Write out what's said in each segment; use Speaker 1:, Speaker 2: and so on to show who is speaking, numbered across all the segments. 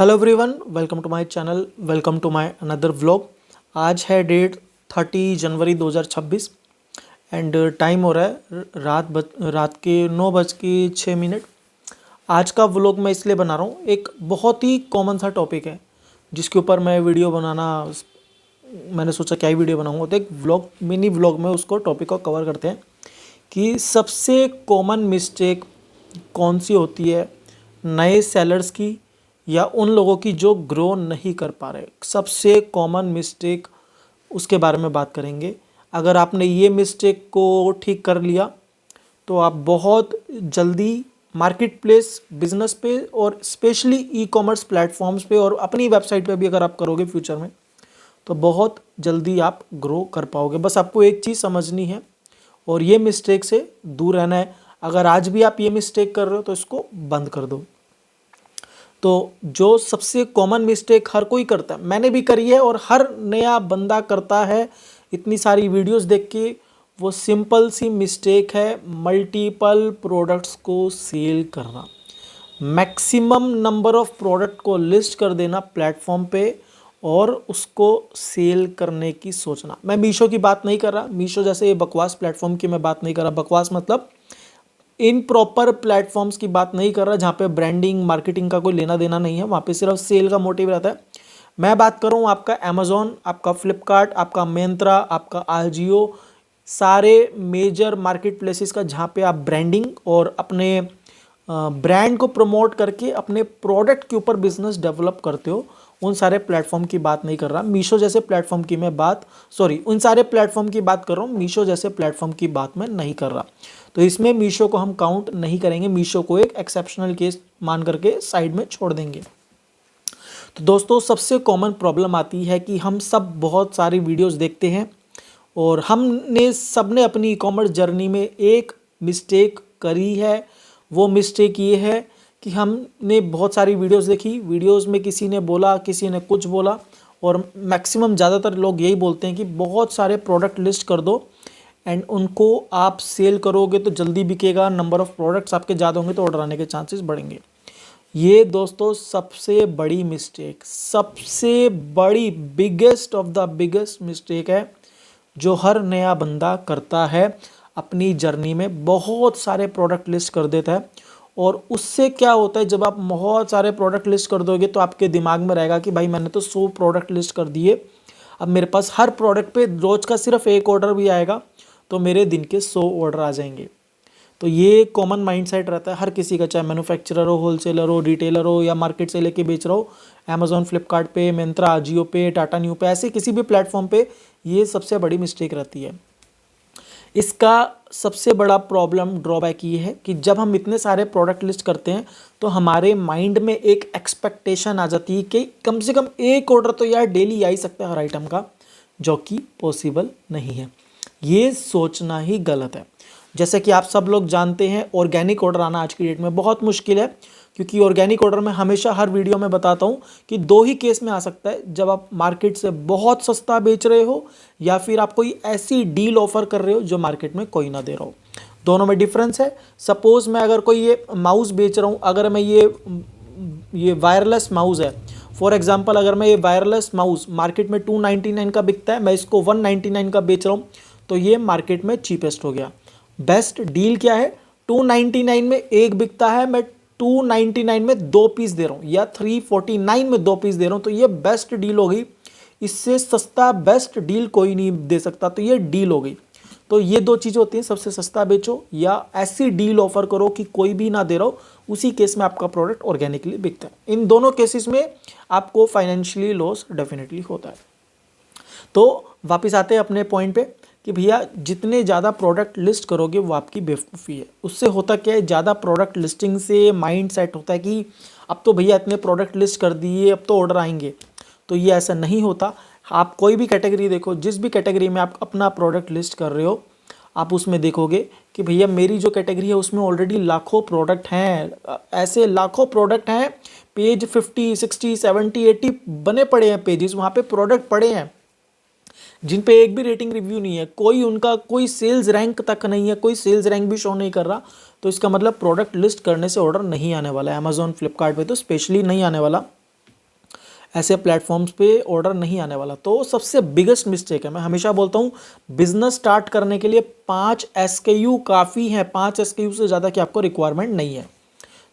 Speaker 1: Hello everyone, welcome to my channel, welcome to my another vlog. आज है date 30 January 2026 and time हो रहा है रात के 9:06। आज का व्लॉग मैं इसलिए बना रहा हूँ, एक बहुत ही कॉमन सा टॉपिक है जिसके ऊपर मैं वीडियो बनाना मैंने सोचा क्या ही वीडियो बनाऊँगा। तो एक व्लॉग, मिनी व्लॉग में उसको टॉपिक को कवर करते हैं कि सबसे कॉमन मिस्टेक कौन सी होती है नए सेलर्स की या उन लोगों की जो ग्रो नहीं कर पा रहे। सबसे कॉमन मिस्टेक उसके बारे में बात करेंगे। अगर आपने ये मिस्टेक को ठीक कर लिया तो आप बहुत जल्दी मार्केट प्लेस बिजनेस पे और स्पेशली ई कॉमर्स प्लेटफॉर्म्स पे और अपनी वेबसाइट पे भी अगर आप करोगे फ्यूचर में तो बहुत जल्दी आप ग्रो कर पाओगे। बस आपको एक चीज़ समझनी है और ये मिस्टेक से दूर रहना है। अगर आज भी आप ये मिस्टेक कर रहे हो तो इसको बंद कर दो। तो जो सबसे कॉमन मिस्टेक हर कोई करता है, मैंने भी करी है और हर नया बंदा करता है इतनी सारी वीडियोस देख के, वो सिंपल सी मिस्टेक है मल्टीपल प्रोडक्ट्स को सेल करना। मैक्सिमम नंबर ऑफ प्रोडक्ट को लिस्ट कर देना प्लेटफॉर्म पे और उसको सेल करने की सोचना। मैं मीशो की बात नहीं कर रहा, मीशो जैसे ये बकवास प्लेटफॉर्म की मैं बात नहीं कर रहा। बकवास मतलब इन प्रॉपर प्लेटफॉर्म्स की बात नहीं कर रहा जहाँ पे ब्रांडिंग मार्केटिंग का कोई लेना देना नहीं है, वहाँ पे सिर्फ सेल का मोटिव रहता है। मैं बात करूँ आपका अमेजोन, आपका फ्लिपकार्ट, आपका मिंत्रा, आपका आजियो, सारे मेजर मार्केट प्लेसेस का जहाँ पे आप ब्रांडिंग और अपने ब्रांड को प्रमोट करके अपने प्रोडक्ट के ऊपर बिजनेस डेवलप करते हो, उन सारे प्लेटफॉर्म की बात नहीं कर रहा। मीशो जैसे प्लेटफॉर्म की मैं बात उन सारे प्लेटफॉर्म की बात कर रहा हूँ, मीशो जैसे प्लेटफॉर्म की बात मैं नहीं कर रहा। तो इसमें मीशो को हम काउंट नहीं करेंगे, मीशो को एक एक्सेप्शनल केस मान करके साइड में छोड़ देंगे। तो दोस्तों, सबसे कॉमन प्रॉब्लम आती है कि हम सब बहुत सारी वीडियोस देखते हैं और हमने सबने अपनी ई कॉमर्स जर्नी में एक मिस्टेक करी है। वो मिस्टेक ये है कि हमने बहुत सारी वीडियोस देखी, वीडियोस में किसी ने बोला, किसी ने कुछ बोला और मैक्सिमम ज़्यादातर लोग यही बोलते हैं कि बहुत सारे प्रोडक्ट लिस्ट कर दो एंड उनको आप सेल करोगे तो जल्दी बिकेगा, नंबर ऑफ़ प्रोडक्ट्स आपके ज़्यादा होंगे तो ऑर्डर आने के चांसेस बढ़ेंगे। ये दोस्तों सबसे बड़ी मिस्टेक, सबसे बड़ी biggest of the biggest mistake है जो हर नया बंदा करता है अपनी जर्नी में। बहुत सारे प्रोडक्ट लिस्ट कर देता है और उससे क्या होता है, जब आप बहुत सारे प्रोडक्ट लिस्ट कर दोगे तो आपके दिमाग में रहेगा कि भाई मैंने तो 100 प्रोडक्ट लिस्ट कर दिए, अब मेरे पास हर प्रोडक्ट पे रोज का सिर्फ एक ऑर्डर भी आएगा तो मेरे दिन के 100 ऑर्डर आ जाएंगे। तो ये कॉमन माइंडसेट रहता है हर किसी का, चाहे मैन्युफैक्चरर हो, होलसेलर हो, रिटेलर हो या मार्केट से लेके बेच रहा हो, अमेजोन, फ्लिपकार्ट पे, मिंत्रा, आजियो पे, टाटा न्यू पे, ऐसे किसी भी प्लेटफॉर्म पे ये सबसे बड़ी मिस्टेक रहती है। इसका सबसे बड़ा प्रॉब्लम ड्रॉबैक ये है कि जब हम इतने सारे प्रोडक्ट लिस्ट करते हैं तो हमारे माइंड में एक एक्सपेक्टेशन आ जाती है कि कम से कम एक ऑर्डर तो यार डेली आ ही सकता है हर आइटम का, जो कि पॉसिबल नहीं है। ये सोचना ही गलत है। जैसे कि आप सब लोग जानते हैं, ऑर्गेनिक ऑर्डर आना आज की डेट में बहुत मुश्किल है, क्योंकि ऑर्गेनिक ऑर्डर में हमेशा हर वीडियो में बताता हूँ कि दो ही केस में आ सकता है, जब आप मार्केट से बहुत सस्ता बेच रहे हो या फिर आप कोई ऐसी डील ऑफर कर रहे हो जो मार्केट में कोई ना दे रहा हो। दोनों में डिफरेंस है। सपोज मैं अगर कोई ये माउस बेच रहा हूँ, अगर मैं ये वायरलेस माउस है, फॉर एग्जाम्पल अगर मैं ये वायरलेस माउस मार्केट में 299 का बिकता है, मैं इसको 199 का बेच रहा हूँ, तो ये मार्केट में चीपेस्ट हो गया। बेस्ट डील क्या है, 299 में एक बिकता है, मैं 299 में 2 पीस दे रहा हूँ या 349 में 2 पीस दे रहा हूँ, तो ये बेस्ट डील हो गई। इससे सस्ता बेस्ट डील कोई नहीं दे सकता, तो ये डील हो गई। तो ये दो चीज़ें होती हैं, सबसे सस्ता बेचो या ऐसी डील ऑफर करो कि कोई भी ना दे रहा हो, उसी केस में आपका प्रोडक्ट ऑर्गेनिकली बिकता है। इन दोनों केसेस में आपको फाइनेंशियली लॉस डेफिनेटली होता है। तो वापस आते हैं अपने पॉइंट पे कि भैया जितने ज़्यादा प्रोडक्ट लिस्ट करोगे वो आपकी बेवकूफ़ी है। उससे होता क्या है, ज़्यादा प्रोडक्ट लिस्टिंग से माइंड सेट होता है कि अब तो भैया इतने प्रोडक्ट लिस्ट कर दिए, अब तो ऑर्डर आएंगे। तो ये ऐसा नहीं होता। आप कोई भी कैटेगरी देखो, जिस भी कैटेगरी में आप अपना प्रोडक्ट लिस्ट कर रहे हो, आप उसमें देखोगे कि भैया मेरी जो कैटेगरी है उसमें ऑलरेडी लाखों प्रोडक्ट हैं, ऐसे लाखों प्रोडक्ट हैं, पेज 50, 60, 70, 80 बने पड़े हैं पेजेस, वहाँ पे प्रोडक्ट पड़े हैं जिन पे एक भी रेटिंग रिव्यू नहीं है, कोई उनका कोई सेल्स रैंक तक नहीं है, कोई सेल्स रैंक भी शो नहीं कर रहा। तो इसका मतलब प्रोडक्ट लिस्ट करने से ऑर्डर नहीं आने वाला है। अमेजोन, फ्लिपकार्ट पे तो स्पेशली नहीं आने वाला। ऐसे प्लेटफॉर्म्स पे ऑर्डर नहीं आने वाला। तो सबसे बिगेस्ट मिस्टेक है, मैं हमेशा बोलता हूँ बिजनेस स्टार्ट करने के लिए 5 SKU काफ़ी हैं, 5 SKU से ज़्यादा की आपको रिक्वायरमेंट नहीं है।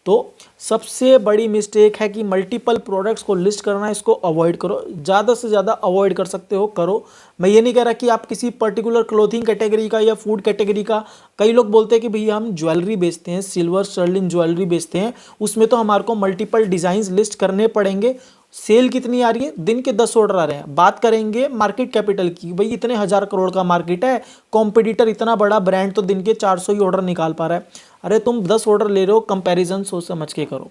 Speaker 1: तो सबसे बड़ी मिस्टेक है कि मल्टीपल प्रोडक्ट्स को लिस्ट करना, इसको अवॉइड करो, ज़्यादा से ज़्यादा अवॉइड कर सकते हो करो। मैं ये नहीं कह रहा कि आप किसी पर्टिकुलर क्लोथिंग कैटेगरी का या फूड कैटेगरी का, कई लोग बोलते हैं कि भैया हम ज्वेलरी बेचते हैं, सिल्वर स्टर्लिंग ज्वेलरी बेचते हैं, उसमें तो हमारे को मल्टीपल डिज़ाइंस लिस्ट करने पड़ेंगे। सेल कितनी आ रही है, दिन के 10 ऑर्डर आ रहे हैं। बात करेंगे मार्केट कैपिटल की, भाई इतने 1000 करोड़ का मार्केट है, कॉम्पिटिटर इतना बड़ा ब्रांड तो दिन के 400 ही ऑर्डर निकाल पा रहा है। अरे तुम 10 ऑर्डर ले रहे हो, कंपैरिजन सोच समझ के करो,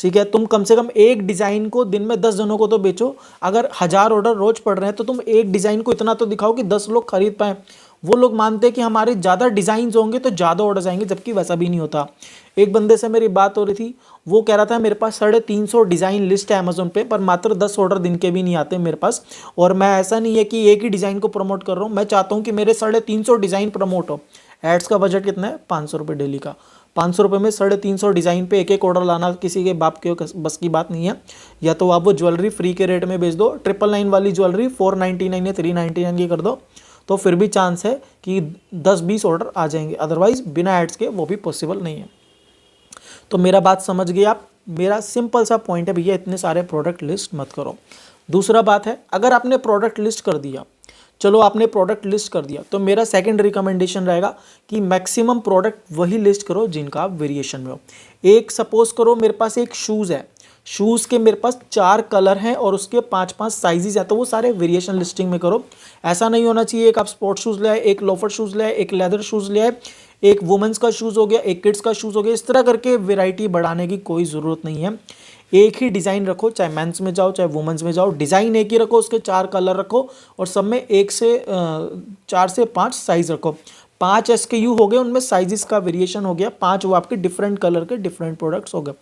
Speaker 1: ठीक है। तुम कम से कम एक डिज़ाइन को दिन में 10 जनों को तो बेचो। अगर 1000 ऑर्डर रोज पड़ रहे हैं तो तुम एक डिज़ाइन को इतना तो दिखाओ कि 10 लोग खरीद पाएँ। वो लोग मानते हैं कि हमारे ज़्यादा डिज़ाइंस होंगे तो ज़्यादा ऑर्डर्स आएंगे, जबकि वैसा भी नहीं होता। एक बंदे से मेरी बात हो रही थी, वो कह रहा था मेरे पास 350 डिज़ाइन लिस्ट है अमेजोन पे, पर मात्र 10 ऑर्डर दिन के भी नहीं आते मेरे पास। और मैं ऐसा नहीं है कि एक ही डिज़ाइन को प्रमोट कर रहा हूँ, मैं चाहता हूँ कि मेरे 350 डिज़ाइन प्रमोट हो। एड्स का बजट कितना है, 500 रुपये डेली का। 500 रुपये में 350 डिज़ाइन पे एक एक ऑर्डर लाना किसी के बाप के बस की बात नहीं है। या तो आप वो ज्वेलरी फ्री के रेट में बेच दो, 999 वाली ज्वेलरी 499 या 399 की कर दो, तो फिर भी चांस है कि 10-20 ऑर्डर आ जाएंगे। अदरवाइज बिना एड्स के वो भी पॉसिबल नहीं है। तो मेरा बात समझ गए आप। मेरा सिंपल सा पॉइंट है भैया, इतने सारे प्रोडक्ट लिस्ट मत करो। दूसरा बात है, अगर आपने प्रोडक्ट लिस्ट कर दिया, चलो आपने प्रोडक्ट लिस्ट कर दिया, तो मेरा सेकंड रिकमेंडेशन रहेगा कि मैक्सिमम प्रोडक्ट वही लिस्ट करो जिनका आप वेरिएशन में हो। एक सपोज करो मेरे पास एक शूज़ है, शूज़ के मेरे पास 4 कलर हैं और उसके 5-5 साइजेस हैं, तो वो सारे वेरिएशन लिस्टिंग में करो। ऐसा नहीं होना चाहिए एक आप स्पोर्ट्स शूज़ ले आए, एक लोफर शूज़ ले आए, एक लेदर शूज़ ले आए, एक वुमेंस का शूज़ हो गया, एक किड्स का शूज़ हो गया। इस तरह करके वैरायटी बढ़ाने की कोई ज़रूरत नहीं है। एक ही डिज़ाइन रखो, चाहे मेंस में जाओ चाहे वुमेंस में जाओ, डिज़ाइन एक ही रखो, उसके 4 कलर रखो और सब में 4 से 5 साइज़ रखो। 5 SKU हो गए, उनमें साइजेस का वेरिएशन हो गया, 5 वो आपके डिफरेंट कलर के डिफरेंट प्रोडक्ट्स हो गए।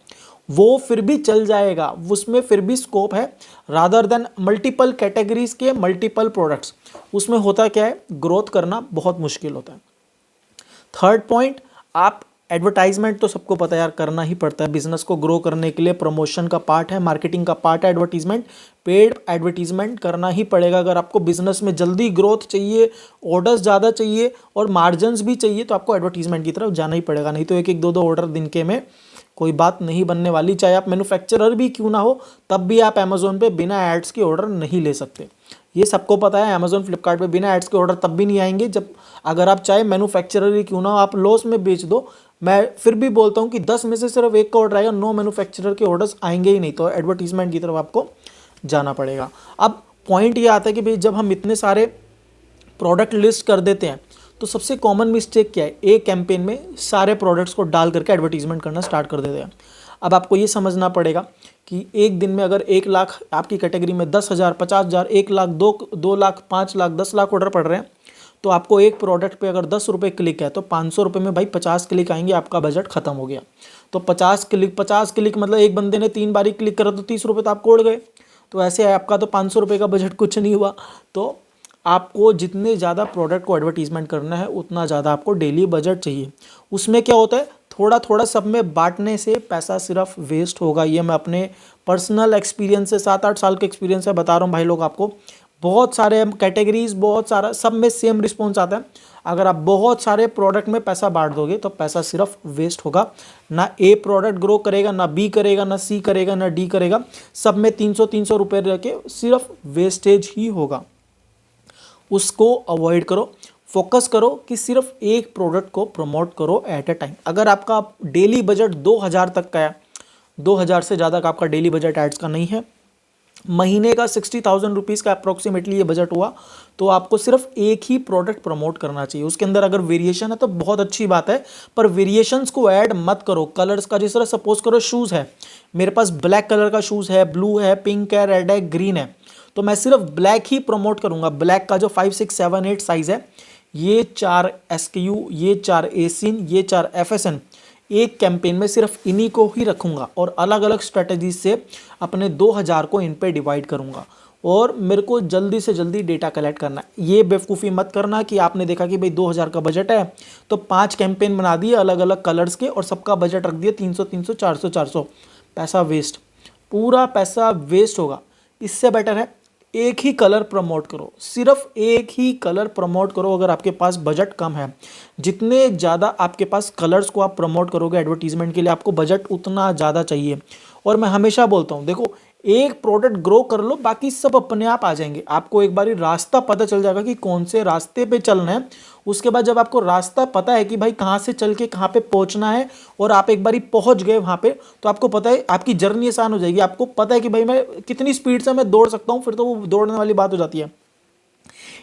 Speaker 1: वो फिर भी चल जाएगा, उसमें फिर भी स्कोप है, रादर देन मल्टीपल कैटेगरीज के मल्टीपल प्रोडक्ट्स। उसमें होता क्या है, ग्रोथ करना बहुत मुश्किल होता है। थर्ड पॉइंट, आप एडवर्टाइजमेंट तो सबको पता है यार, करना ही पड़ता है बिजनेस को ग्रो करने के लिए। प्रमोशन का पार्ट है, मार्केटिंग का पार्ट है एडवर्टीजमेंट, पेड एडवर्टीजमेंट करना ही पड़ेगा। अगर आपको बिजनेस में जल्दी ग्रोथ चाहिए, ऑर्डर्स ज़्यादा चाहिए और मार्जिन्स भी चाहिए, तो आपको एडवर्टीजमेंट की तरफ जाना ही पड़ेगा। नहीं तो एक एक दो दो ऑर्डर दिन के में कोई बात नहीं बनने वाली। चाहे आप मैन्युफैक्चरर भी क्यों ना हो, तब भी आप अमेजोन पे बिना एड्स के ऑर्डर नहीं ले सकते। ये सबको पता है। अमेजोन फ्लिपकार्ट पे बिना एड्स के ऑर्डर तब भी नहीं आएंगे जब, अगर आप चाहे मैन्युफैक्चरर ही क्यों ना हो, आप लॉस में बेच दो। मैं फिर भी बोलता हूँ कि 10 में से सिर्फ एक का ऑर्डर आएगा, 9 मैन्युफैक्चरर के ऑर्डर्स आएंगे ही नहीं। तो एडवर्टीजमेंट की तरफ आपको जाना पड़ेगा। अब पॉइंट ये आता है कि भाई जब हम इतने सारे प्रोडक्ट लिस्ट कर देते हैं, तो सबसे कॉमन मिस्टेक क्या है, एक कैंपेन में सारे प्रोडक्ट्स को डाल करके एडवर्टीजमेंट करना स्टार्ट कर देते हैं। अब आपको ये समझना पड़ेगा कि एक दिन में अगर 1 लाख आपकी कैटेगरी में 10,000, 50,000, 1 लाख, 2 लाख, 5 लाख, 10 लाख ऑर्डर पड़ रहे हैं, तो आपको एक प्रोडक्ट पे अगर 10 रुपये क्लिक है तो 500 रुपये में भाई 50 क्लिक आएंगे, आपका बजट खत्म हो गया। तो 50 क्लिक मतलब एक बंदे ने 3 बारी क्लिक करा तो 30 रुपये तो आपको उड़ गए। तो ऐसे है, आपका तो 500 रुपये का बजट कुछ नहीं हुआ। तो आपको जितने ज़्यादा प्रोडक्ट को एडवर्टीजमेंट करना है, उतना ज़्यादा आपको डेली बजट चाहिए। उसमें क्या होता है, थोड़ा थोड़ा सब में बांटने से पैसा सिर्फ वेस्ट होगा। ये मैं अपने पर्सनल एक्सपीरियंस से, 7-8 साल के एक्सपीरियंस से बता रहा हूँ भाई लोग आपको। बहुत सारे कैटेगरीज, बहुत सारा, सब में सेम रिस्पॉन्स आता है। अगर आप बहुत सारे प्रोडक्ट में पैसा बांट दोगे तो पैसा सिर्फ वेस्ट होगा। ना ए प्रोडक्ट ग्रो करेगा, ना बी करेगा, ना सी करेगा, ना डी करेगा। सब में 300-300 रुपये रह के सिर्फ वेस्टेज ही होगा। उसको अवॉइड करो। फोकस करो कि सिर्फ एक प्रोडक्ट को प्रमोट करो एट ए टाइम। अगर आपका डेली बजट 2000 तक का है, 2000 से ज़्यादा का आपका डेली बजट एड्स का नहीं है, महीने का 60,000 रुपीज़ का अप्रोक्सीमेटली ये बजट हुआ, तो आपको सिर्फ एक ही प्रोडक्ट प्रमोट करना चाहिए। उसके अंदर अगर वेरिएशन है तो बहुत अच्छी बात है, पर वेरिएशंस को ऐड मत करो कलर्स का। जिस तरह सपोज करो शूज़ है, मेरे पास ब्लैक कलर का शूज़ है, ब्लू है, पिंक है, रेड है, ग्रीन है, तो मैं सिर्फ ब्लैक ही प्रमोट करूंगा। ब्लैक का जो 5, 6, 7, 8 साइज़ है, ये 4 SKU, ये 4 एसिन, ये 4 FSN, एक कैंपेन में सिर्फ इन्हीं को ही रखूंगा और अलग अलग स्ट्रेटजी से अपने 2000 को इन पे डिवाइड करूंगा। और मेरे को जल्दी से जल्दी डेटा कलेक्ट करना है। ये बेवकूफ़ी मत करना कि आपने देखा कि भाई 2000 का बजट है तो 5 कैंपेन बना दिए अलग अलग कलर्स के और सबका बजट रख दिया 300, 300, 400, 400। पैसा वेस्ट, पूरा पैसा वेस्ट होगा। इससे बेटर है एक ही कलर प्रमोट करो, सिर्फ एक ही कलर प्रमोट करो। अगर आपके पास बजट कम है, जितने ज़्यादा आपके पास कलर्स को आप प्रमोट करोगे एडवर्टीजमेंट के लिए, आपको बजट उतना ज़्यादा चाहिए। और मैं हमेशा बोलता हूँ, देखो एक प्रोडक्ट ग्रो कर लो, बाकी सब अपने आप आ जाएंगे। आपको एक बारी रास्ता पता चल जाएगा कि कौन से रास्ते पे चलना है। उसके बाद जब आपको रास्ता पता है कि भाई कहाँ से चल के कहाँ पे पहुँचना है, और आप एक बारी पहुँच गए वहाँ पे, तो आपको पता है आपकी जर्नी आसान हो जाएगी। आपको पता है कि भाई मैं कितनी स्पीड से मैं दौड़ सकता हूँ, फिर तो वो दौड़ने वाली बात हो जाती है।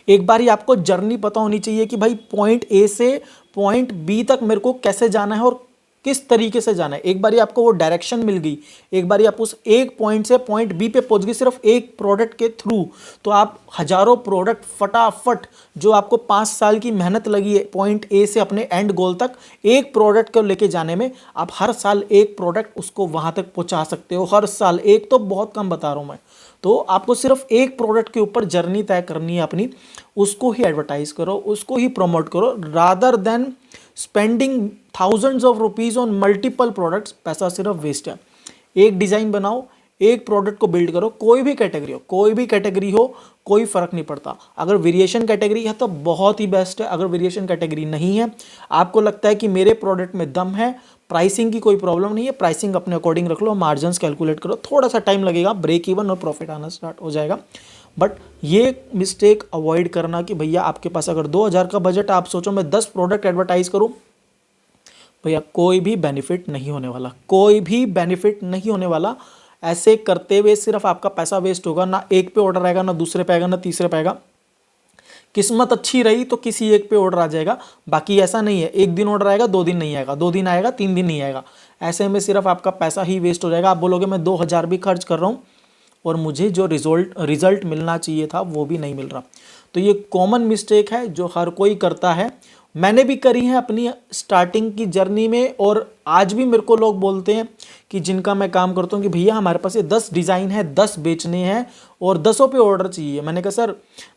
Speaker 1: एक बार ही आपको जर्नी पता होनी चाहिए कि भाई पॉइंट ए से पॉइंट बी तक मेरे को कैसे जाना है और किस तरीके से जाना है। एक बारी आपको वो डायरेक्शन मिल गई, एक बारी आप उस एक पॉइंट से पॉइंट बी पे पहुंच गए सिर्फ एक प्रोडक्ट के थ्रू, तो आप हजारों प्रोडक्ट फटाफट, जो आपको 5 साल की मेहनत लगी है पॉइंट ए से अपने एंड गोल तक एक प्रोडक्ट को लेके जाने में, आप हर साल एक प्रोडक्ट उसको वहां तक पहुंचा सकते हो। हर साल एक तो बहुत कम बता रहा हूं मैं। तो आपको सिर्फ एक प्रोडक्ट के ऊपर जर्नी तय करनी है अपनी, उसको ही एडवर्टाइज करो, उसको ही प्रमोट करो, rather than spending thousands of rupees on multiple products. पैसा सिर्फ वेस्ट है। एक डिजाइन बनाओ, एक प्रोडक्ट को बिल्ड करो, कोई भी कैटेगरी हो, कोई भी कैटेगरी हो, कोई फर्क नहीं पड़ता। अगर वेरिएशन कैटेगरी है तो बहुत ही बेस्ट है। अगर वेरिएशन कैटेगरी नहीं है, आपको लगता है कि मेरे प्रोडक्ट में दम है, प्राइसिंग की कोई प्रॉब्लम नहीं है, प्राइसिंग अपने अकॉर्डिंग रख लो, मार्जिन कैलकुलेट करो, थोड़ा सा टाइम लगेगा, ब्रेक इवन और प्रॉफिट आना स्टार्ट हो जाएगा। बट ये मिस्टेक अवॉइड करना कि भैया आपके पास अगर 2000 का बजट, आप सोचो मैं 10 प्रोडक्ट एडवर्टाइज करूं, भैया कोई भी बेनिफिट नहीं होने वाला, कोई भी बेनिफिट नहीं होने वाला। ऐसे करते हुए सिर्फ आपका पैसा वेस्ट होगा। ना एक पे ऑर्डर आएगा, ना दूसरे पे आएगा, ना तीसरे पे आएगा। किस्मत अच्छी रही तो किसी एक पे ऑर्डर आ जाएगा, बाकी ऐसा नहीं है एक दिन ऑर्डर आएगा, 2 दिन नहीं आएगा, 2 दिन आएगा, 3 दिन नहीं आएगा। ऐसे में सिर्फ आपका पैसा ही वेस्ट हो जाएगा। आप बोलोगे मैं 2000 भी खर्च कर रहा हूँ और मुझे जो रिजल्ट मिलना चाहिए था वो भी नहीं मिल रहा। तो ये कॉमन मिस्टेक है जो हर कोई करता है। मैंने भी करी है अपनी स्टार्टिंग की जर्नी में, और आज भी मेरे को लोग बोलते हैं कि जिनका मैं काम करता हूँ कि भैया हमारे पास ये 10 डिज़ाइन है, 10 बेचने हैं और 10 पे ऑर्डर चाहिए। मैंने कहा सर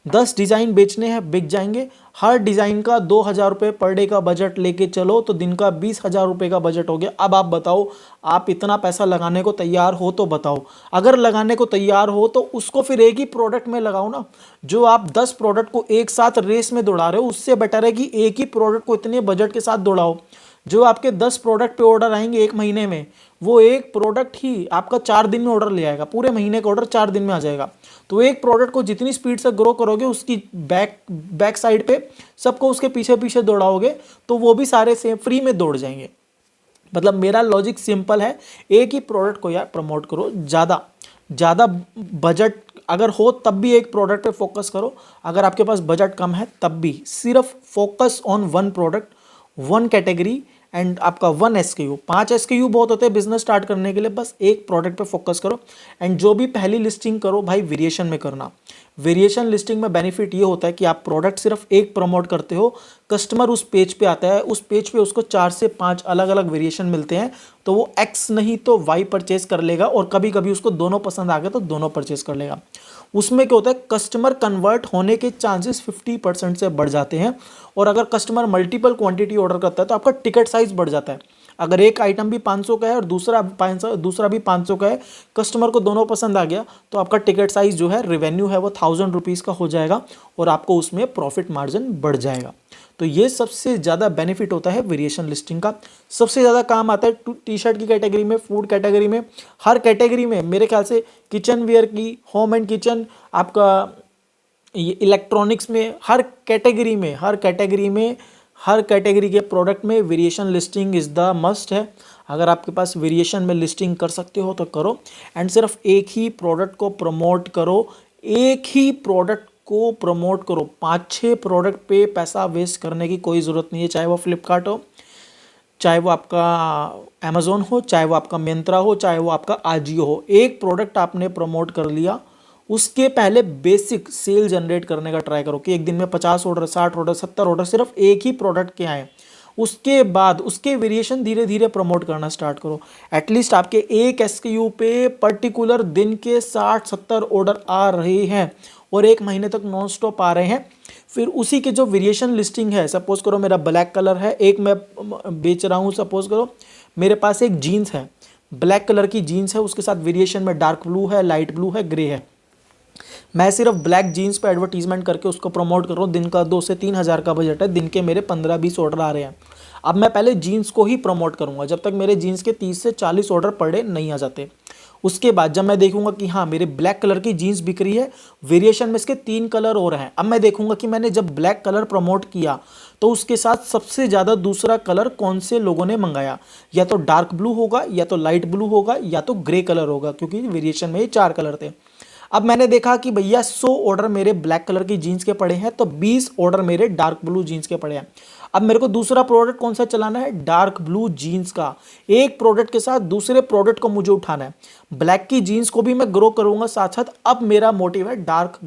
Speaker 1: 10 डिज़ाइन बेचने हैं, बिक जाएंगे। हर डिज़ाइन का 2000 रुपये पर डे का बजट लेके चलो तो दिन का 20,000 रुपये का बजट हो गया। अब आप बताओ, आप इतना पैसा लगाने को तैयार हो तो बताओ। अगर लगाने को तैयार हो तो उसको फिर एक ही प्रोडक्ट में लगाओ ना। जो आप 10 प्रोडक्ट को एक साथ रेस में दौड़ा रहे हो, उससे बेटर है कि एक ही प्रोडक्ट को इतने बजट के साथ दौड़ाओ। जो आपके 10 प्रोडक्ट पे ऑर्डर आएंगे एक महीने में, वो एक प्रोडक्ट ही आपका 4 दिन में ऑर्डर ले आएगा। पूरे महीने का ऑर्डर 4 दिन में आ जाएगा। तो एक प्रोडक्ट को जितनी स्पीड से ग्रो करोगे, उसकी बैक साइड पे सबको उसके पीछे पीछे दौड़ाओगे तो वो भी सारे सेम फ्री में दौड़ जाएंगे। मतलब मेरा लॉजिक सिंपल है, एक ही प्रोडक्ट को यार प्रमोट करो। ज़्यादा बजट अगर हो तब भी एक प्रोडक्ट पे फोकस करो। अगर आपके पास बजट कम है तब भी सिर्फ focus on one product, one category and आपका 1 SKU। 5 SKU बहुत होते हैं बिजनेस स्टार्ट करने के लिए। बस एक प्रोडक्ट पे फोकस करो। एंड जो भी पहली लिस्टिंग करो भाई, वेरिएशन में करना। वेरिएशन लिस्टिंग में बेनिफिट ये होता है कि आप प्रोडक्ट सिर्फ एक प्रमोट करते हो, कस्टमर उस पेज पे आता है, उस पेज पे उसको 4 से 5 अलग अलग वेरिएशन मिलते हैं, तो वो X नहीं तो Y परचेज कर लेगा। और कभी कभी उसको दोनों पसंद आ गए तो दोनों परचेज कर लेगा। उसमें क्या होता है, कस्टमर कन्वर्ट होने के चांसेस 50% से बढ़ जाते हैं। और अगर कस्टमर मल्टीपल क्वांटिटी ऑर्डर करता है तो आपका टिकट साइज बढ़ जाता है। अगर एक आइटम भी 500 का है और दूसरा भी 500 का है, कस्टमर को दोनों पसंद आ गया, तो आपका टिकट साइज जो है, रेवेन्यू है, वो 1000 रुपीज़ का हो जाएगा और आपको उसमें प्रॉफिट मार्जिन बढ़ जाएगा। तो ये सबसे ज़्यादा बेनिफिट होता है वेरिएशन लिस्टिंग का। सबसे ज़्यादा काम आता है टी शर्ट की कैटेगरी में, फूड कैटेगरी में, हर कैटेगरी में। मेरे ख्याल से किचन वेयर की, होम एंड किचन, आपका ये इलेक्ट्रॉनिक्स में, हर कैटेगरी के प्रोडक्ट में variation listing is the must है। अगर आपके पास वेरिएशन में लिस्टिंग कर सकते हो तो करो। एंड सिर्फ एक ही प्रोडक्ट को प्रमोट करो, एक ही प्रोडक्ट को प्रमोट करो। 5-6 प्रोडक्ट पे पैसा वेस्ट करने की कोई ज़रूरत नहीं है। चाहे वो फ्लिपकार्ट हो, चाहे वो आपका अमेज़ोन हो, चाहे वो आपका मिंत्रा हो, चाहे वो आपका आजियो हो। एक प्रोडक्ट आपने प्रमोट कर लिया, उसके पहले बेसिक सेल जनरेट करने का ट्राई करो कि एक दिन में 50 ऑर्डर, 60 ऑर्डर, 70 ऑर्डर सिर्फ एक ही प्रोडक्ट के आए। उसके बाद उसके वेरिएशन धीरे धीरे प्रमोट करना स्टार्ट करो। एटलीस्ट आपके एक SKU पे पर्टिकुलर दिन के 60-70 ऑर्डर आ रहे हैं और एक महीने तक नॉन स्टॉप आ रहे हैं। फिर उसी के जो वेरिएशन लिस्टिंग है, सपोज करो मेरा ब्लैक कलर है, एक मैं बेच रहा हूँ, सपोज करो मेरे पास एक जीन्स है, ब्लैक कलर की जीन्स है, उसके साथ वेरिएशन में डार्क ब्लू है, लाइट ब्लू है, ग्रे है। मैं सिर्फ ब्लैक जीन्स पे एडवर्टीजमेंट करके उसको प्रमोट कर रहा हूँ। दिन का 2 से 3 हज़ार का बजट है, दिन के मेरे 15-20 ऑर्डर आ रहे हैं। अब मैं पहले जीन्स को ही प्रमोट करूँगा जब तक मेरे जीन्स के 30 से 40 ऑर्डर पर डे नहीं आ जाते। उसके बाद जब मैं देखूंगा कि हाँ मेरे ब्लैक कलर की जीन्स बिक रही है, वेरिएशन में इसके 3 कलर और हैं, अब मैं देखूंगा कि मैंने जब ब्लैक कलर प्रमोट किया तो उसके साथ सबसे ज़्यादा दूसरा कलर कौन से लोगों ने मंगाया, या तो डार्क ब्लू होगा, या तो लाइट ब्लू होगा, या तो ग्रे कलर होगा, क्योंकि वेरिएशन में ये 4 कलर थे। अब मैंने देखा कि भैया 100 ऑर्डर मेरे ब्लैक कलर की जीन्स के पड़े हैं, तो 20 ऑर्डर मेरे डार्क ब्लू जीन्स के पड़े हैं। अब मेरे को दूसरा प्रोडक्ट कौन सा चलाना है, डार्क ब्लू जीन्स का। एक प्रोडक्ट के साथ दूसरे प्रोडक्ट को मुझे उठाना है। ब्लैक की जीन्स को भी मैं ग्रो करूंगा साथ साथ। अब मेरा मोटिव है डार्क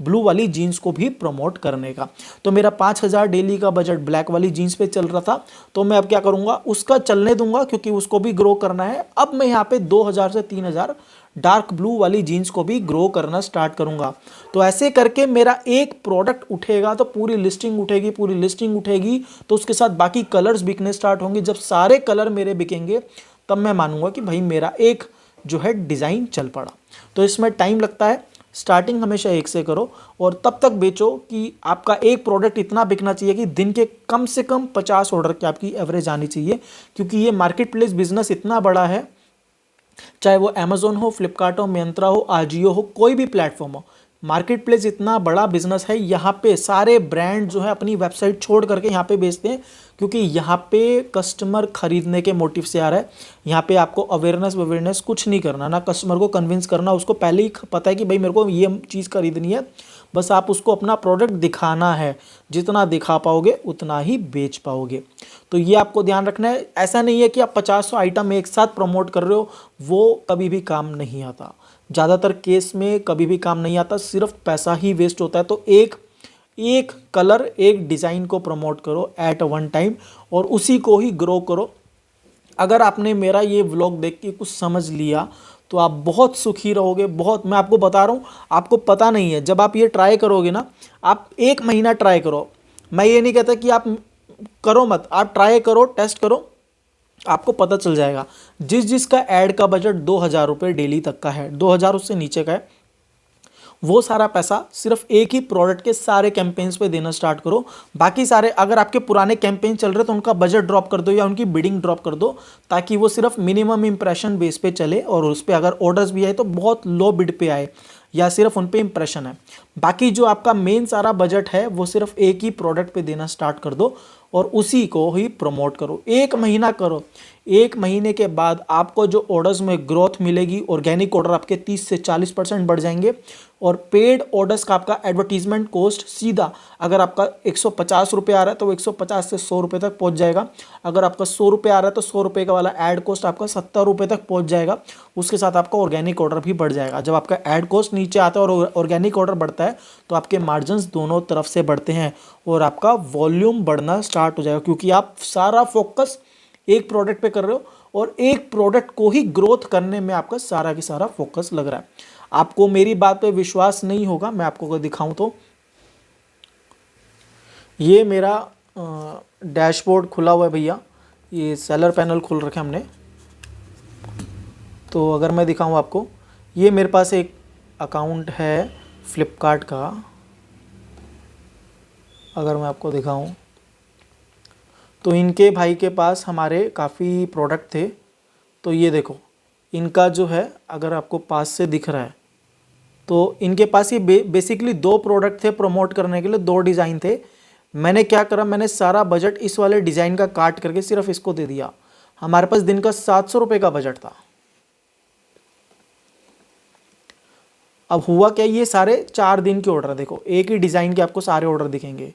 Speaker 1: ब्लू वाली जीन्स को भी प्रमोट करने का। तो मेरा 5,000 डेली का बजट ब्लैक वाली जीन्स पे चल रहा था, तो मैं अब क्या करूंगा, उसका चलने दूंगा क्योंकि उसको भी ग्रो करना है। अब मैं यहाँ पे 2,000 से 3,000 डार्क ब्लू वाली जीन्स को भी ग्रो करना स्टार्ट करूंगा। तो ऐसे करके मेरा एक प्रोडक्ट उठेगा तो पूरी लिस्टिंग उठेगी, पूरी लिस्टिंग उठेगी तो उसके साथ बाकी कलर्स बिकने स्टार्ट होंगे। जब सारे कलर मेरे बिकेंगे तब मैं मानूंगा कि भाई मेरा एक जो है डिज़ाइन चल पड़ा। तो इसमें टाइम लगता है, स्टार्टिंग हमेशा एक से करो और तब तक बेचो कि आपका एक प्रोडक्ट इतना बिकना चाहिए कि दिन के कम से कम 50 ऑर्डर की आपकी एवरेज आनी चाहिए। क्योंकि ये मार्केट प्लेस बिजनेस इतना बड़ा है, चाहे वो अमेजोन हो, फ्लिपकार्ट हो, मिंत्रा हो, आजियो हो, कोई भी प्लेटफॉर्म हो, मार्केट प्लेस इतना बड़ा बिजनेस है। यहाँ पे सारे ब्रांड जो है अपनी वेबसाइट छोड़ करके यहाँ पे बेचते हैं, क्योंकि यहाँ पे कस्टमर खरीदने के मोटिव से आ रहा है। यहाँ पे आपको अवेयरनेस कुछ नहीं करना, ना कस्टमर को कन्विंस करना, उसको पहले ही पता है कि भाई मेरे को ये चीज़ खरीदनी है। बस आप उसको अपना प्रोडक्ट दिखाना है, जितना दिखा पाओगे उतना ही बेच पाओगे। तो ये आपको ध्यान रखना है। ऐसा नहीं है कि आप 50 आइटम एक साथ प्रमोट कर रहे हो, वो कभी भी काम नहीं आता। ज़्यादातर केस में कभी भी काम नहीं आता, सिर्फ पैसा ही वेस्ट होता है। तो एक एक कलर, एक डिज़ाइन को प्रमोट करो एट वन टाइम और उसी को ही ग्रो करो। अगर आपने मेरा ये व्लॉग देख के कुछ समझ लिया तो आप बहुत सुखी रहोगे। बहुत, मैं आपको बता रहा हूँ, आपको पता नहीं है, जब आप ये ट्राई करोगे ना, आप 1 महीना ट्राई करो। मैं ये नहीं कहता कि आप करो मत, आप ट्राई करो, टेस्ट करो, आपको पता चल जाएगा। जिसका ऐड का बजट 2,000 रुपये डेली तक का है, 2,000 उससे नीचे का है, वो सारा पैसा सिर्फ एक ही प्रोडक्ट के सारे कैंपेन्स पे देना स्टार्ट करो। बाकी सारे, अगर आपके पुराने कैंपेन चल रहे तो उनका बजट ड्रॉप कर दो या उनकी बिडिंग ड्रॉप कर दो, ताकि वो सिर्फ मिनिमम इंप्रेशन बेस पे चले और उस पर अगर ऑर्डर्स भी आए तो बहुत लो बिड पे आए या सिर्फ उन पे इंप्रेशन है। बाकी जो आपका मेन सारा बजट है वो सिर्फ एक ही प्रोडक्ट पे देना स्टार्ट कर दो और उसी को ही प्रमोट करो। 1 महीना करो, 1 महीने के बाद आपको जो ऑर्डर्स में ग्रोथ मिलेगी, ऑर्गेनिक ऑर्डर आपके 30 से 40% बढ़ जाएंगे और पेड ऑर्डर्स का आपका एडवर्टीजमेंट कॉस्ट सीधा, अगर आपका 150 रुपये आ रहा है तो वो 150 से 100 रुपये तक पहुंच जाएगा। अगर आपका 100 रुपये आ रहा है तो 100 रुपये का वाला ऐड कॉस्ट आपका 70 रुपये तक पहुंच जाएगा। उसके साथ आपका ऑर्गेनिक ऑर्डर भी बढ़ जाएगा। जब आपका ऐड कॉस्ट नीचे आता है और ऑर्गेनिक ऑर्डर बढ़ता है तो आपके मार्जिन्स दोनों तरफ से बढ़ते हैं और आपका वॉल्यूम बढ़ना स्टार्ट हो जाएगा, क्योंकि आप सारा फोकस एक प्रोडक्ट पे कर रहे हो और एक प्रोडक्ट को ही ग्रोथ करने में आपका सारा की सारा फोकस लग रहा है। आपको मेरी बात पे विश्वास नहीं होगा, मैं आपको अगर दिखाऊं तो ये मेरा डैशबोर्ड खुला हुआ है भैया, ये सेलर पैनल खोल रखे हमने। तो अगर मैं दिखाऊं आपको, ये मेरे पास एक अकाउंट है फ्लिपकार्ट का, अगर मैं आपको दिखाऊं तो इनके भाई के पास हमारे काफ़ी प्रोडक्ट थे। तो ये देखो, इनका जो है, अगर आपको पास से दिख रहा है तो इनके पास ये बेसिकली 2 प्रोडक्ट थे प्रमोट करने के लिए, 2 डिज़ाइन थे। मैंने क्या करा, मैंने सारा बजट इस वाले डिज़ाइन का काट करके सिर्फ इसको दे दिया। हमारे पास दिन का 700 रुपये का बजट था। अब हुआ क्या, ये सारे 4 दिन के ऑर्डर, देखो एक ही डिज़ाइन के आपको सारे ऑर्डर दिखेंगे।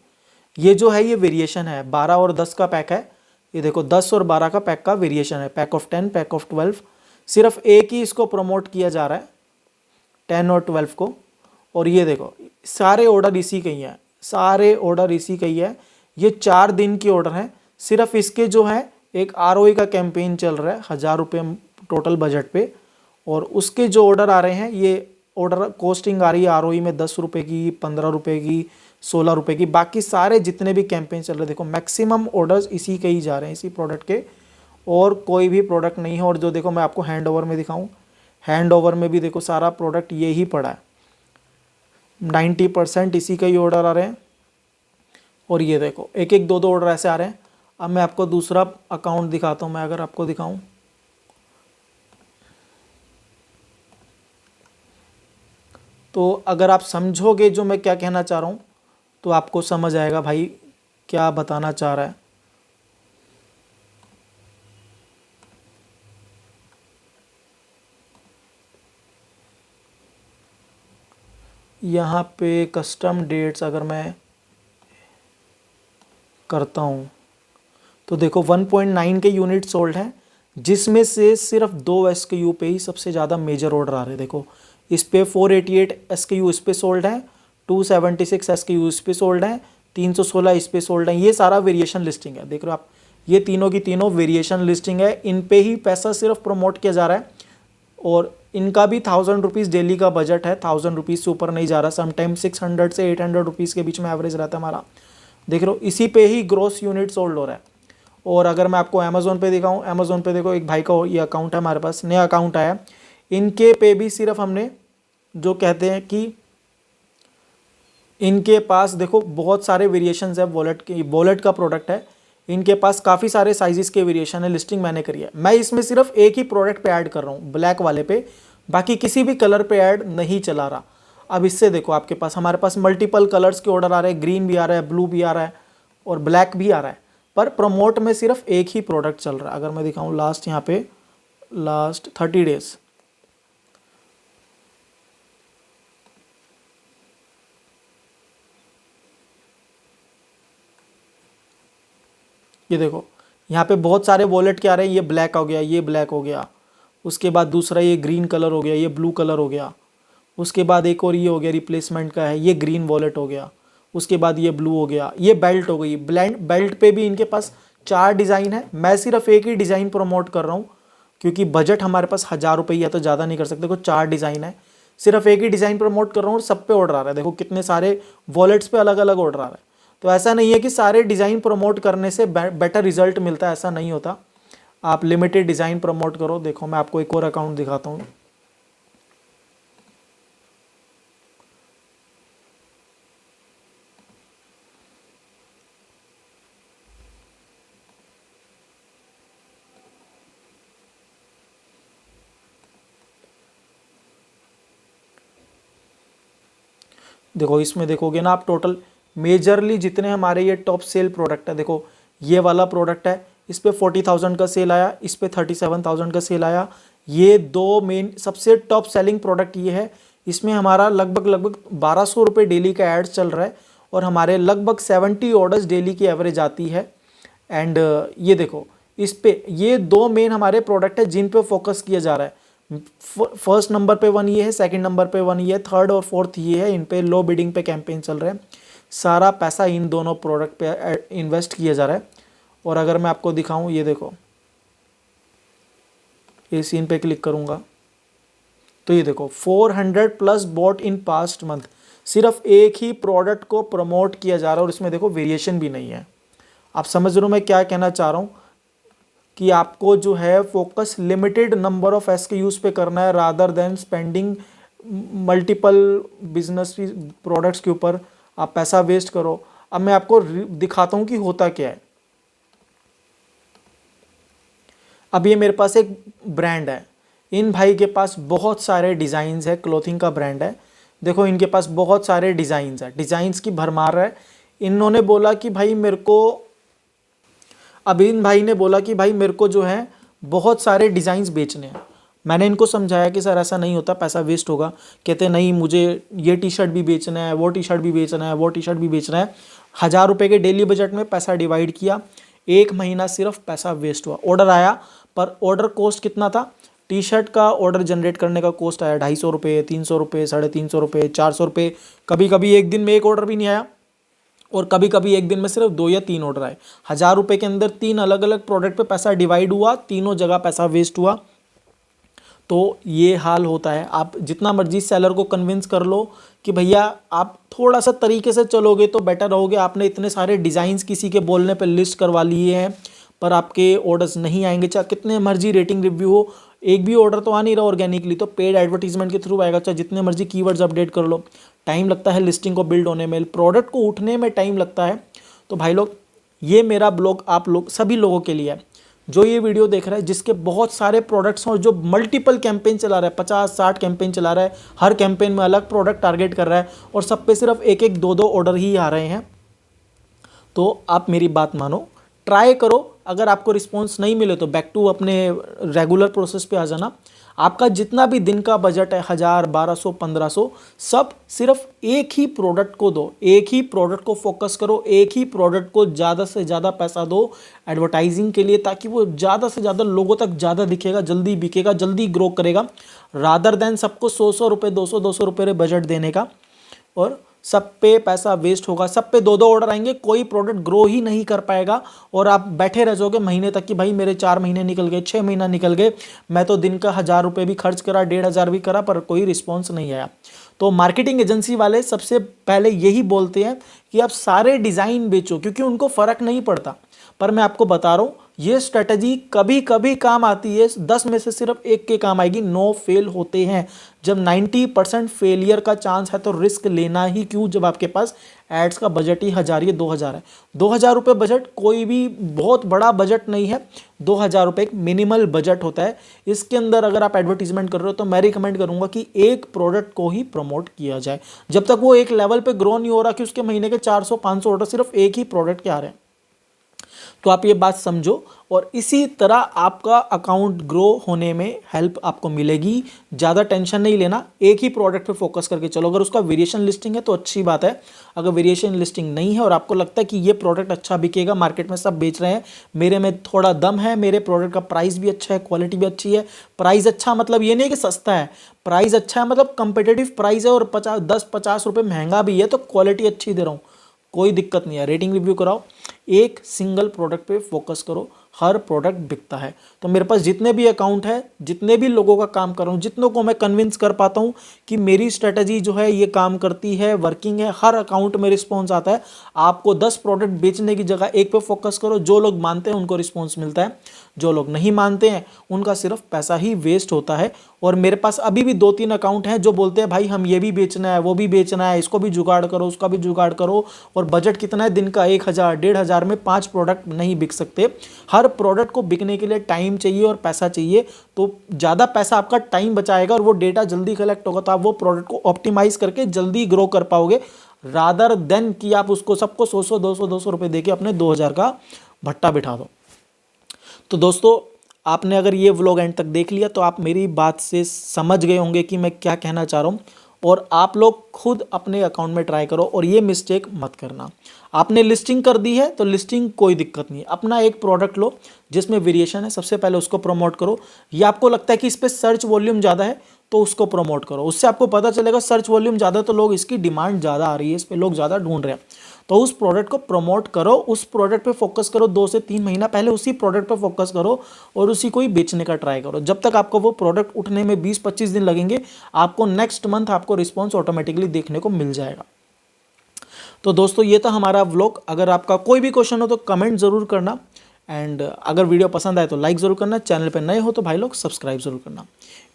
Speaker 1: ये जो है ये वेरिएशन है, 12 और 10 का पैक है। ये देखो 10 और 12 का पैक का वेरिएशन है, पैक ऑफ 10, पैक ऑफ 12। सिर्फ एक ही इसको प्रमोट किया जा रहा है, 10 और 12 को। और ये देखो सारे ऑर्डर इसी के ही हैं, सारे ऑर्डर इसी के ही है। ये 4 दिन के ऑर्डर हैं। सिर्फ इसके जो है एक ROI का कैंपेन चल रहा है 1,000 रुपये टोटल बजट पे, और उसके जो ऑर्डर आ रहे हैं, ये ऑर्डर कॉस्टिंग आ रही है ROI में 10 रुपये की, 15 रुपये की, 16 रुपये की। बाकी सारे जितने भी कैंपेन चल रहे हैं, देखो मैक्सिमम ऑर्डर्स इसी के ही जा रहे हैं, इसी प्रोडक्ट के, और कोई भी प्रोडक्ट नहीं है। और जो देखो मैं आपको हैंड ओवर में दिखाऊं, हैंड ओवर में भी देखो सारा प्रोडक्ट ये ही पड़ा है। 90% इसी का ही ऑर्डर आ रहे हैं। और ये देखो एक एक दो दो ऑर्डर ऐसे आ रहे हैं। अब मैं आपको दूसरा अकाउंट दिखाता हूँ। मैं अगर आपको दिखाऊं तो अगर आप समझोगे जो मैं क्या कहना चाह रहा हूँ तो आपको समझ आएगा भाई क्या बताना चाह रहा है। यहाँ पे कस्टम डेट्स अगर मैं करता हूँ तो देखो 1.9 के यूनिट सोल्ड हैं, जिसमें से सिर्फ 2 एसकेयू पे ही सबसे ज़्यादा मेजर ऑर्डर आ रहे हैं। देखो इस पे 488 एसकेयू इस पे सोल्ड है, 276 एसकेयू इस पे सोल्ड है, 316 इस पे सोल्ड है। ये सारा वेरिएशन लिस्टिंग है, देख रहे हो आप, ये तीनों की तीनों वेरिएशन लिस्टिंग है। इन पे ही पैसा सिर्फ प्रमोट किया जा रहा है और इनका भी 1000 रुपीज़ डेली का बजट है, 1000 रुपीज़ से ऊपर नहीं जा रहा। समटाइम 600 से 800 रुपीज़ के बीच में एवरेज रहता है हमारा। देख रहे हो इसी पे ही ग्रोस यूनिट सोल्ड हो रहा है। और अगर मैं आपको अमेज़ोन पे दिखाऊं, अमेज़ोन पे देखो एक भाई का ये अकाउंट है, हमारे पास नया अकाउंट आया। इनके पे भी सिर्फ हमने जो कहते हैं कि इनके पास देखो बहुत सारे वेरिएशंस है वॉलेट के, वॉलेट का प्रोडक्ट है। इनके पास काफ़ी सारे साइजेस के वेरिएशन है, लिस्टिंग मैंने करी है। मैं इसमें सिर्फ एक ही प्रोडक्ट पे ऐड कर रहा हूँ, ब्लैक वाले पे, बाकी किसी भी कलर पे ऐड नहीं चला रहा। अब इससे देखो आपके पास, हमारे पास मल्टीपल कलर्स के ऑर्डर आ रहे हैं, ग्रीन भी आ रहा है, ब्लू भी आ रहा है और ब्लैक भी आ रहा है, पर प्रमोट में सिर्फ एक ही प्रोडक्ट चल रहा है। अगर मैं दिखाऊं लास्ट यहाँ पे लास्ट 30 डेज, ये देखो यहाँ पे बहुत सारे वॉलेट के आ रहे हैं। ये ब्लैक हो गया, ये ब्लैक हो गया, उसके बाद दूसरा ये ग्रीन कलर हो गया, ये ब्लू कलर हो गया, उसके बाद एक और ये हो गया रिप्लेसमेंट का है, ये ग्रीन वॉलेट हो गया, उसके बाद ये ब्लू हो गया, ये बेल्ट हो गई। ब्लैंड बेल्ट पे भी इनके पास 4 डिज़ाइन है। मैं सिर्फ एक ही डिज़ाइन प्रमोट कर रहा हूँ क्योंकि बजट हमारे पास 1000 रुपये है तो ज़्यादा नहीं कर सकते। देखो 4 डिज़ाइन है, सिर्फ एक ही डिज़ाइन प्रमोट कर रहा हूँ और सब पे ऑर्डर आ रहा है। देखो कितने सारे वॉलेट्स पे अलग अलग ऑर्डर आ रहा है। तो ऐसा नहीं है कि सारे डिज़ाइन प्रमोट करने से बेटर रिजल्ट मिलता है, ऐसा नहीं होता। आप लिमिटेड डिज़ाइन प्रमोट करो। देखो मैं आपको एक और अकाउंट दिखाता हूँ। देखो इसमें देखोगे ना आप, टोटल मेजरली जितने हमारे ये टॉप सेल प्रोडक्ट है, देखो ये वाला प्रोडक्ट है, इस पे 40,000 का सेल आया, इस पे 37,000 का सेल आया। ये दो मेन सबसे टॉप सेलिंग प्रोडक्ट ये है। इसमें हमारा लगभग 1200 रुपये डेली का एड्स चल रहा है और हमारे लगभग 70 ऑर्डर्स डेली की एवरेज आती है। एंड ये देखो इस पे ये दो मेन हमारे प्रोडक्ट है जिन पे फोकस किया जा रहा है। फर्स्ट नंबर पे वन ये है, सेकंड नंबर पे वन ये है, थर्ड और फोर्थ ये है। इन पे लो बिडिंग पे कैंपेन चल रहे हैं। सारा पैसा इन दोनों प्रोडक्ट पे इन्वेस्ट किया जा रहा है। और अगर मैं आपको दिखाऊं, ये देखो ये सीन पे क्लिक करूंगा तो ये देखो 400 plus bought in past month. सिर्फ एक ही प्रोडक्ट को प्रमोट किया जा रहा है और इसमें देखो वेरिएशन भी नहीं है। आप समझ रहे हो मैं क्या कहना चाह रहा हूँ कि आपको जो है focus limited number of SKUs पे करना है rather than spending multiple business products के ऊपर आप पैसा वेस्ट करो। अब मैं आपको दिखाता हूँ कि होता क्या है। अब ये मेरे पास एक ब्रांड है, इन भाई के पास बहुत सारे डिज़ाइंस है, क्लोथिंग का ब्रांड है। देखो इनके पास बहुत सारे डिज़ाइंस है, डिज़ाइंस की भरमार है। इन्होंने बोला कि भाई मेरे को, अब इन भाई ने बोला कि भाई मेरे को जो है बहुत सारे डिज़ाइंस बेचने हैं। मैंने इनको समझाया कि सर ऐसा नहीं होता, पैसा वेस्ट होगा। कहते नहीं मुझे ये टी शर्ट भी बेचना है, वो टी शर्ट भी बेचना है, वो टी शर्ट भी बेचना है। 1000 रुपये के डेली बजट में पैसा डिवाइड किया, एक महीना सिर्फ पैसा वेस्ट हुआ। ऑर्डर आया पर ऑर्डर कॉस्ट कितना था, टी शर्ट का ऑर्डर जनरेट करने का कॉस्ट आया 250 रुपये, 300 रुपये, 350 रुपये, 400 रुपये। कभी कभी एक दिन में एक ऑर्डर भी नहीं आया और कभी कभी एक दिन में सिर्फ 2 या 3 ऑर्डर आए। 1000 रुपये के अंदर 3 अलग अलग प्रोडक्ट पे पैसा डिवाइड हुआ, तीनों जगह पैसा वेस्ट हुआ। तो ये हाल होता है। आप जितना मर्जी सेलर को कन्विंस कर लो कि भैया आप थोड़ा सा तरीके से चलोगे तो बेटर रहोगे। आपने इतने सारे डिज़ाइंस किसी के बोलने पे लिस्ट करवा लिए हैं पर आपके ऑर्डर्स नहीं आएंगे, चाहे कितने मर्जी रेटिंग रिव्यू हो, एक भी ऑर्डर तो आ नहीं रहा ऑर्गेनिकली, तो पेड एडवर्टीजमेंट के थ्रू आएगा। चाहे जितने मर्जी कीवर्ड्स अपडेट कर लो, टाइम लगता है लिस्टिंग को बिल्ड होने में, प्रोडक्ट को उठने में टाइम लगता है। तो भाई लोग, ये मेरा ब्लॉग आप लोग सभी लोगों के लिए है जो ये वीडियो देख रहा है, जिसके बहुत सारे प्रोडक्ट्स हैं और जो मल्टीपल कैंपेन चला रहा है, 50-60 कैंपेन चला रहा है, हर कैंपेन में अलग प्रोडक्ट टारगेट कर रहा है और सब पे सिर्फ एक एक दो दो ऑर्डर ही आ रहे हैं। तो आप मेरी बात मानो, ट्राई करो। अगर आपको रिस्पॉन्स नहीं मिले तो बैक टू अपने रेगुलर प्रोसेस पे आ जाना। आपका जितना भी दिन का बजट है, 1000, 1200, 1500, सब सिर्फ एक ही प्रोडक्ट को दो, एक ही प्रोडक्ट को फोकस करो, एक ही प्रोडक्ट को ज़्यादा से ज़्यादा पैसा दो एडवर्टाइजिंग के लिए, ताकि वो ज़्यादा से ज़्यादा लोगों तक ज़्यादा दिखेगा, जल्दी बिकेगा, जल्दी ग्रो करेगा, रादर देन सबको 100-100 रुपये, 200-200 रुपये बजट देने का और सब पे पैसा वेस्ट होगा, सब पे दो दो ऑर्डर आएंगे, कोई प्रोडक्ट ग्रो ही नहीं कर पाएगा और आप बैठे रह जाओगे महीने तक कि भाई मेरे 4 महीने निकल गए, 6 महीना निकल गए, मैं तो दिन का 1000 रुपये भी खर्च करा, 1500 भी करा, पर कोई रिस्पॉन्स नहीं आया। तो मार्केटिंग एजेंसी वाले सबसे पहले यही बोलते हैं कि आप सारे डिज़ाइन बेचो, क्योंकि उनको फ़र्क नहीं पड़ता। पर मैं आपको बता रहा हूँ, ये स्ट्रेटजी कभी कभी काम आती है, 10 में से सिर्फ एक के काम आएगी, 9 फेल होते हैं। जब 90% फेलियर का चांस है तो रिस्क लेना ही क्यों, जब आपके पास एड्स का बजट ही 1000 या 2000 है। 2000 रुपये बजट कोई भी बहुत बड़ा बजट नहीं है, 2000 रुपये एक मिनिमल बजट होता है। इसके अंदर अगर आप एडवर्टीजमेंट कर रहे हो तो मैं रिकमेंड करूंगा कि एक प्रोडक्ट को ही प्रमोट किया जाए, जब तक वो एक लेवल पे ग्रो नहीं हो रहा कि उसके महीने के 400-500 ऑर्डर सिर्फ एक ही प्रोडक्ट के आ रहे हैं। तो आप ये बात समझो और इसी तरह आपका अकाउंट ग्रो होने में हेल्प आपको मिलेगी। ज़्यादा टेंशन नहीं लेना, एक ही प्रोडक्ट पे फोकस करके चलो। अगर उसका वेरिएशन लिस्टिंग है तो अच्छी बात है, अगर वेरिएशन लिस्टिंग नहीं है और आपको लगता है कि ये प्रोडक्ट अच्छा बिकेगा, मार्केट में सब बेच रहे हैं, मेरे में थोड़ा दम है, मेरे प्रोडक्ट का प्राइस भी अच्छा है, क्वालिटी भी अच्छी है। प्राइस अच्छा मतलब ये नहीं कि सस्ता है, प्राइस अच्छा है मतलब कंपेटिटिव प्राइस है और 10-50 रुपये महंगा भी है तो क्वालिटी अच्छी दे रहा हूँ, कोई दिक्कत नहीं है। रेटिंग रिव्यू कराओ, एक सिंगल प्रोडक्ट पे फोकस करो, हर प्रोडक्ट बिकता है। तो मेरे पास जितने भी अकाउंट है, जितने भी लोगों का काम कर रहा हूँ, जितनों को मैं कन्विंस कर पाता हूँ कि मेरी स्ट्रेटजी जो है ये काम करती है, वर्किंग है, हर अकाउंट में रिस्पॉन्स आता है। आपको 10 प्रोडक्ट बेचने की जगह एक पे फोकस करो, जो लोग मानते हैं उनको रिस्पॉन्स मिलता है, जो लोग नहीं मानते हैं उनका सिर्फ पैसा ही वेस्ट होता है। और मेरे पास अभी भी 2-3 अकाउंट हैं जो बोलते हैं भाई हम ये भी बेचना है, वो भी बेचना है, इसको भी जुगाड़ करो, उसका भी जुगाड़ करो, और बजट कितना है दिन का 1000, 1500 में 5 प्रोडक्ट नहीं बिक सकते। हर प्रोडक्ट को बिकने के लिए टाइम चाहिए और पैसा चाहिए, तो ज़्यादा पैसा आपका टाइम बचाएगा और वो डेटा जल्दी कलेक्ट होगा, तो आप वो प्रोडक्ट को ऑप्टिमाइज करके जल्दी ग्रो कर पाओगे, रादर देन कि आप उसको सबको 100, 200 रुपये दे के अपने 2000 का भट्टा बिठा दो। तो दोस्तों, आपने अगर ये व्लॉग एंड तक देख लिया तो आप मेरी बात से समझ गए होंगे कि मैं क्या कहना चाह रहा हूँ, और आप लोग खुद अपने अकाउंट में ट्राई करो और ये मिस्टेक मत करना। आपने लिस्टिंग कर दी है तो लिस्टिंग कोई दिक्कत नहीं, अपना एक प्रोडक्ट लो जिसमें वेरिएशन है, सबसे पहले उसको प्रमोट करो। या आपको लगता है कि इस पर सर्च वॉल्यूम ज़्यादा है तो उसको प्रमोट करो, उससे आपको पता चलेगा सर्च वॉल्यूम ज़्यादा तो लोग, इसकी डिमांड ज़्यादा आ रही है, इस पर लोग ज़्यादा ढूंढ रहे हैं, तो उस प्रोडक्ट को प्रमोट करो, उस प्रोडक्ट पे फोकस करो, 2 से 3 महीना पहले उसी प्रोडक्ट पे फोकस करो और उसी को ही बेचने का ट्राई करो। जब तक आपको वो प्रोडक्ट उठने में 20-25 दिन लगेंगे, आपको नेक्स्ट मंथ आपको रिस्पॉन्स ऑटोमेटिकली देखने को मिल जाएगा। तो दोस्तों, ये था हमारा व्लॉग। अगर आपका कोई भी क्वेश्चन हो तो कमेंट ज़रूर करना, एंड अगर वीडियो पसंद आए तो लाइक ज़रूर करना, चैनल पर नए हो तो भाई लोग सब्सक्राइब ज़रूर करना।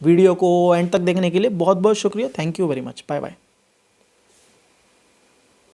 Speaker 1: वीडियो को एंड तक देखने के लिए बहुत बहुत शुक्रिया, thank you very much, bye bye.